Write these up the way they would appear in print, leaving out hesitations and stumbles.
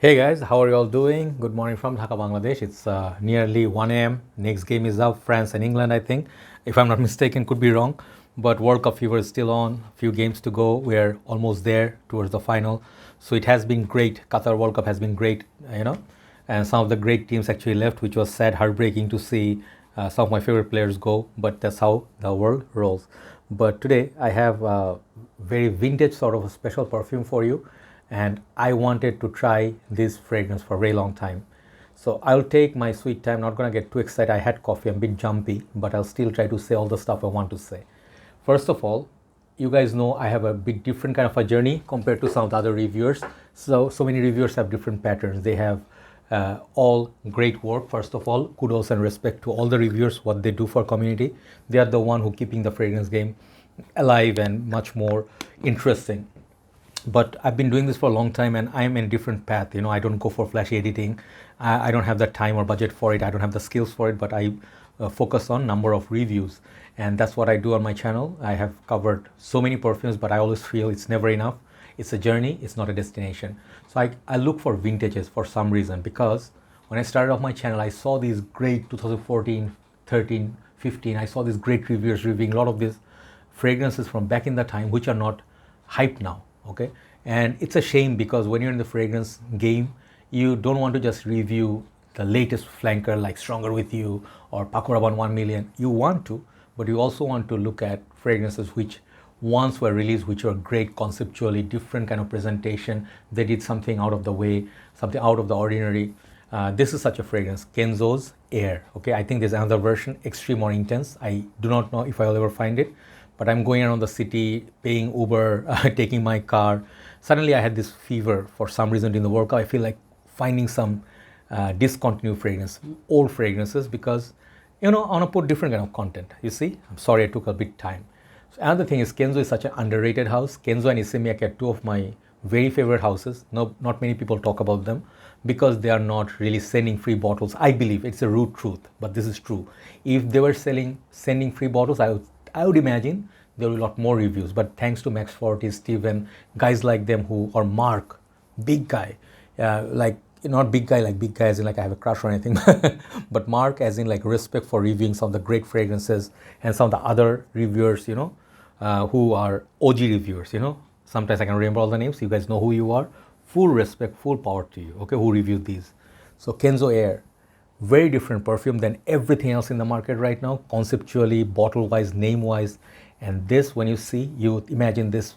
Hey guys, how are you all doing? Good morning from Dhaka, Bangladesh. It's nearly 1 a.m. Next game is up, France and England, I think. If I'm not mistaken, could be wrong. But World Cup fever is still on. A few games to go. We're almost there towards the final. So it has been great. Qatar World Cup has been great. And some of the great teams actually left, which was sad, heartbreaking to see some of my favorite players go. But that's how the world rolls. But today I have a very vintage sort of a special perfume for you, and I wanted to try this fragrance for a very long time. So I'll take my sweet time, not gonna get too excited. I had coffee, I'm a bit jumpy, but I'll still try to say all the stuff I want to say. First of all, you guys know I have a bit different kind of a journey compared to some of the other reviewers. So many reviewers have different patterns. They have all great work. First of all, kudos and respect to all the reviewers, what they do for community. They are the one who keeping the fragrance game alive and much more interesting. But I've been doing this for a long time and I'm in a different path. I don't go for flashy editing. I don't have the time or budget for it. I don't have the skills for it, but I focus on number of reviews. And that's what I do on my channel. I have covered so many perfumes, but I always feel it's never enough. It's a journey, it's not a destination. So I look for vintages for some reason, because when I started off my channel, I saw these great 2014, 13, 15. I saw these great reviewers reviewing a lot of these fragrances from back in the time, which are not hyped now. Okay, and it's a shame, because when you're in the fragrance game, you don't want to just review the latest flanker like Stronger With You or Pakuraban 1 million. You want to, but you also want to look at fragrances which once were released, which were great conceptually, different kind of presentation. They did something out of the way, something out of the ordinary. This is such a fragrance, Kenzo's Air. Okay, I think there's another version, extreme or intense. I do not know if I'll ever find it, but I'm going around the city, paying Uber, taking my car. Suddenly I had this fever for some reason in the workout. I feel like finding some discontinued fragrance, old fragrances, because I want to put different kind of content. You see, I'm sorry I took a bit time. So another thing is, Kenzo is such an underrated house. Kenzo and Isemiaki are two of my very favorite houses. No, not many people talk about them because they are not really sending free bottles. I believe it's a rude truth, but this is true. If they were sending free bottles, I would imagine there will be a lot more reviews. But thanks to Max Forte, Steven, guys like them or Mark, big guy, not big guy like big guy as in like I have a crush or anything, but Mark as in like respect for reviewing some of the great fragrances, and some of the other reviewers, who are OG reviewers, Sometimes I can remember all the names. You guys know who you are. Full respect, full power to you, okay, who reviewed these. So Kenzo Air, very different perfume than everything else in the market right now, conceptually, bottle-wise, name-wise. And this, when you see, you imagine this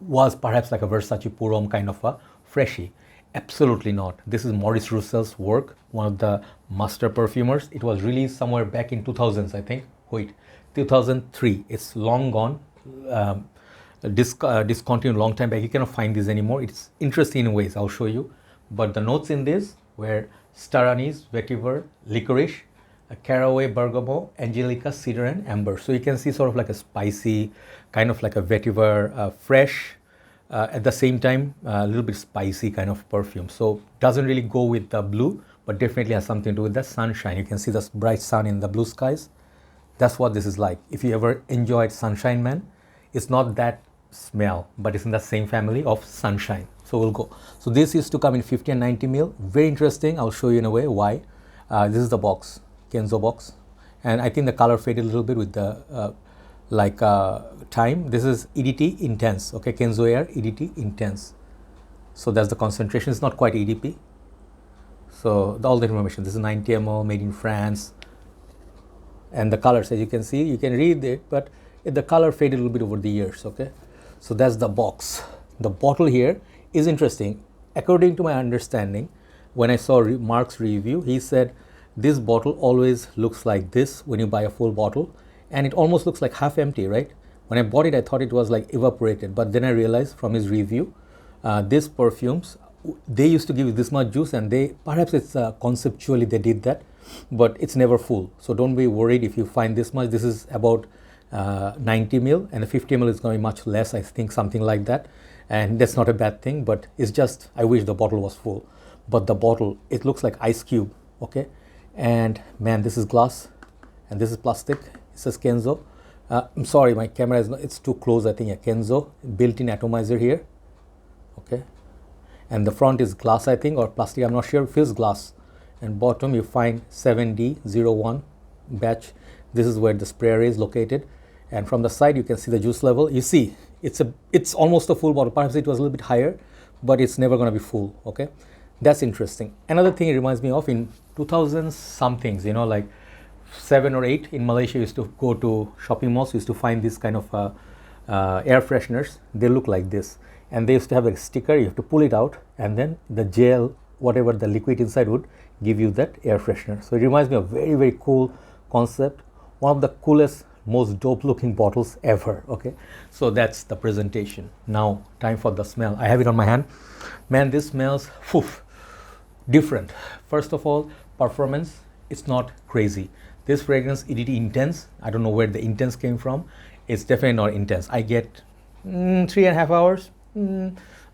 was perhaps like a Versace Purom kind of a freshie. Absolutely not. This is Maurice Roussel's work, one of the master perfumers. It was released somewhere back in 2000s, I think. Wait, 2003. It's long gone. Discontinued long time back. You cannot find this anymore. It's interesting in ways. I'll show you. But the notes in this were star anise, vetiver, licorice, caraway, bergamot, angelica, cedar, and amber. So you can see sort of like a spicy, kind of like a vetiver, fresh, at the same time a little bit spicy kind of perfume. So doesn't really go with the blue, but definitely has something to do with the sunshine. You can see the bright sun in the blue skies. That's what this is like. If you ever enjoyed Sunshine Man, it's not that smell, but it's in the same family of sunshine. So we'll go. So this used to come in 50 and 90 ml. Very interesting. I'll show you in a way why. This is the box, Kenzo box, and I think the color faded a little bit with the time. This is EDT Intense. Okay, Kenzo Air EDT Intense. So that's the concentration. It's not quite EDP. So all the information. This is 90 ml, made in France, and the colors, as you can see, you can read it, but the color faded a little bit over the years. Okay, so that's the box. The bottle here is interesting. According to my understanding, when I saw Mark's review, he said this bottle always looks like this when you buy a full bottle, and it almost looks like half empty, right? When I bought it, I thought it was like evaporated, but then I realized from his review, these perfumes, they used to give you this much juice, and perhaps it's conceptually they did that, but it's never full. So don't be worried if you find this much. This is about 90 ml, and a 50 ml is going to be much less, I think, something like that. And that's not a bad thing, but it's just, I wish the bottle was full. But the bottle, it looks like ice cube, okay? And man, this is glass and this is plastic. It says Kenzo. I'm sorry, my camera it's too close, I think. Yeah, Kenzo, built-in atomizer here, okay? And the front is glass, I think, or plastic, I'm not sure. It feels glass. And bottom you find 7D01 batch. This is where the sprayer is located. And from the side you can see the juice level. You see it's almost a full bottle. Perhaps it was a little bit higher, but it's never going to be full. Okay, that's interesting. Another thing it reminds me of, in 2000 somethings, like 7 or 8, in Malaysia, used to go to shopping malls, used to find this kind of air fresheners. They look like this, and they used to have a sticker. You have to pull it out, and then the gel, whatever the liquid inside, would give you that air freshener. So it reminds me of very, very cool concept. One of the coolest, most dope looking bottles ever. Okay, so that's the presentation. Now time for the smell. I have it on my hand. Man, this smells different. First of all, performance, it's not crazy. This fragrance, it is intense. I don't know where the intense came from. It's definitely not intense. I get 3.5 hours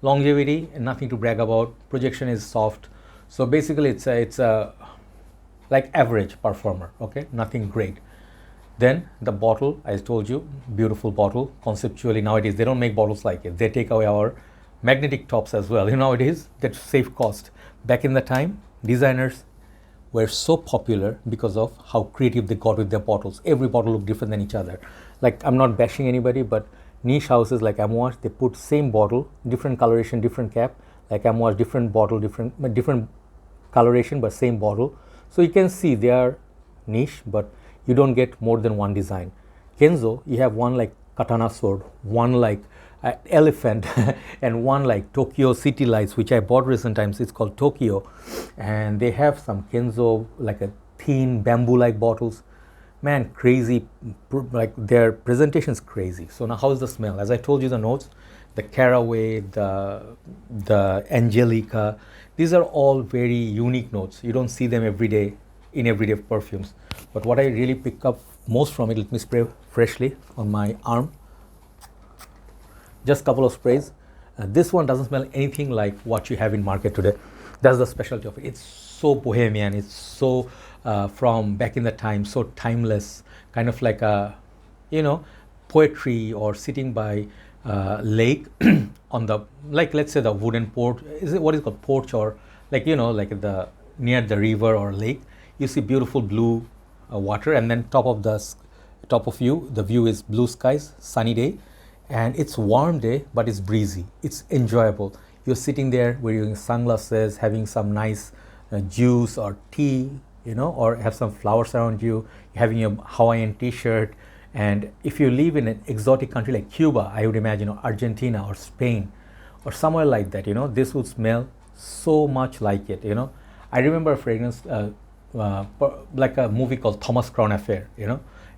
longevity, and nothing to brag about. Projection is soft. So basically it's a like average performer. Okay, nothing great. Then the bottle, I told you, beautiful bottle. Conceptually nowadays they don't make bottles like it. They take away our magnetic tops as well. Nowadays that save cost. Back in the time, designers were so popular because of how creative they got with their bottles. Every bottle looked different than each other. Like, I'm not bashing anybody, but niche houses like Amouage, they put same bottle, different coloration, different cap. Like Amouage, different bottle, different coloration, but same bottle. So you can see they are niche, but you don't get more than one design. Kenzo, you have one like katana sword, one like elephant, and one like Tokyo City Lights, which I bought recent times. It's called Tokyo, and they have some Kenzo like a thin bamboo like bottles. Man, crazy, like their presentation's crazy. So now how's the smell? As I told you, the notes, the caraway, the angelica, these are all very unique notes. You don't see them every day in everyday perfumes. But what I really pick up most from it, let me spray freshly on my arm. Just a couple of sprays. This one doesn't smell anything like what you have in market today. That's the specialty of it. It's so bohemian. It's so from back in the time, so timeless, kind of like a, poetry, or sitting by lake on the, like, let's say the wooden porch. Is it what is called porch, or like, like the near the river or lake? You see beautiful blue water, and then top of you, the view is blue skies, sunny day, and it's warm day, but it's breezy. It's enjoyable. You're sitting there wearing sunglasses, having some nice juice or tea, or have some flowers around you, having your Hawaiian t-shirt. And if you live in an exotic country like Cuba, I would imagine, or Argentina or Spain or somewhere like that, this would smell so much like it. I remember a fragrance like a movie called Thomas Crown Affair.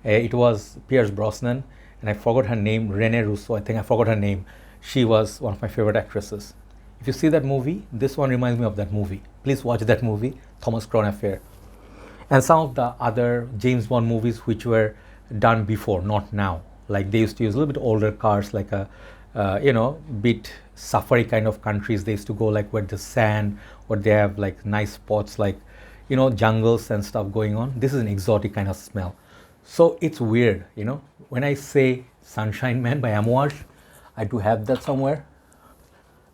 It was Pierce Brosnan, and I forgot her name, Rene Russo, I think. I forgot her name. She was one of my favorite actresses. If you see that movie, this one reminds me of that movie. Please watch that movie, Thomas Crown Affair. And some of the other James Bond movies which were done before, not now. Like they used to use a little bit older cars, like a bit safari kind of countries. They used to go like where the sand, or they have like nice spots like jungles and stuff going on. This is an exotic kind of smell. So it's weird, when I say Sunshine Man by Amouage, I do have that somewhere.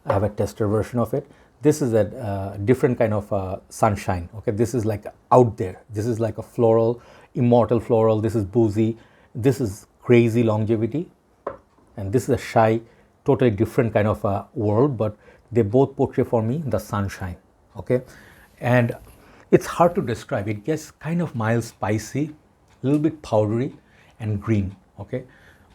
I have a tester version of it. This is a different kind of sunshine. Okay, this is like out there. This is like a floral, immortal floral. This is boozy. This is crazy longevity, and this is a shy, totally different kind of a world. But they both portray for me the sunshine. Okay, and it's hard to describe. It gets kind of mild, spicy, a little bit powdery, and green. Okay,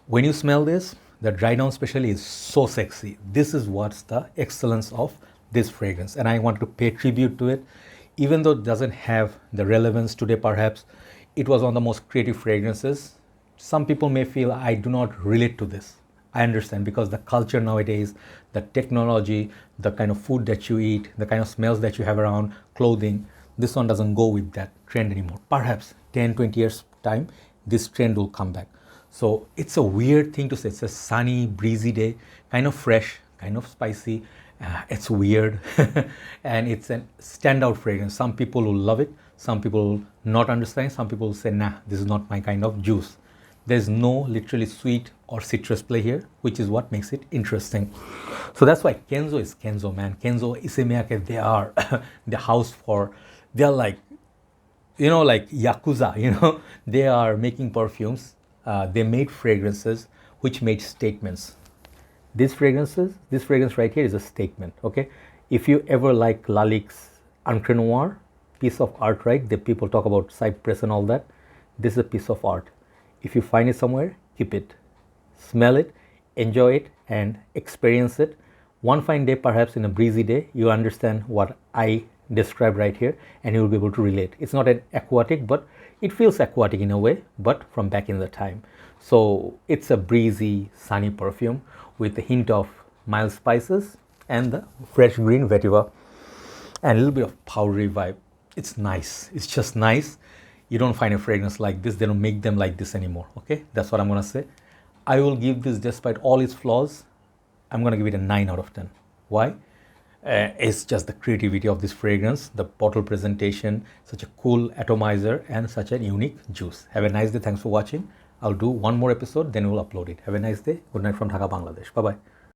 when you smell this, the dry down especially is so sexy. This is what's the excellence of this fragrance, and I want to pay tribute to it. Even though it doesn't have the relevance today, perhaps it was one of the most creative fragrances. Some people may feel I do not relate to this. I understand, because the culture nowadays, the technology, the kind of food that you eat, the kind of smells that you have around, clothing, this one doesn't go with that trend anymore. Perhaps 10-20 years time, this trend will come back. So it's a weird thing to say. It's a sunny, breezy day, kind of fresh, kind of spicy. It's weird and it's a standout fragrance. Some people will love it, some people will not understand, some people will say, nah, this is not my kind of juice. There's no literally sweet or citrus play here, which is what makes it interesting. So that's why Kenzo is Kenzo, man. Kenzo Isemiyake, they are the house for, they're like, like Yakuza, they are making perfumes. They made fragrances which made statements. This fragrance right here is a statement, okay? If you ever like Lalic's Encre Noir, piece of art, right? The people talk about cypress and all that. This is a piece of art. If you find it somewhere, keep it, smell it, enjoy it, and experience it. One fine day, perhaps in a breezy day, you understand what I described right here, and you will be able to relate. It's not an aquatic, but it feels aquatic in a way, but from back in the time. So it's a breezy, sunny perfume with a hint of mild spices and the fresh green vetiver and a little bit of powdery vibe. It's nice. It's just nice. You don't find a fragrance like this. They don't make them like this anymore. Okay, that's what I'm gonna say. I will give this, despite all its flaws, I'm gonna give it a 9 out of 10. Why? It's just the creativity of this fragrance, the bottle presentation, such a cool atomizer, and such a unique juice. Have a nice day. Thanks for watching. I'll do one more episode, then we'll upload it. Have a nice day. Good night from Dhaka, Bangladesh. Bye bye.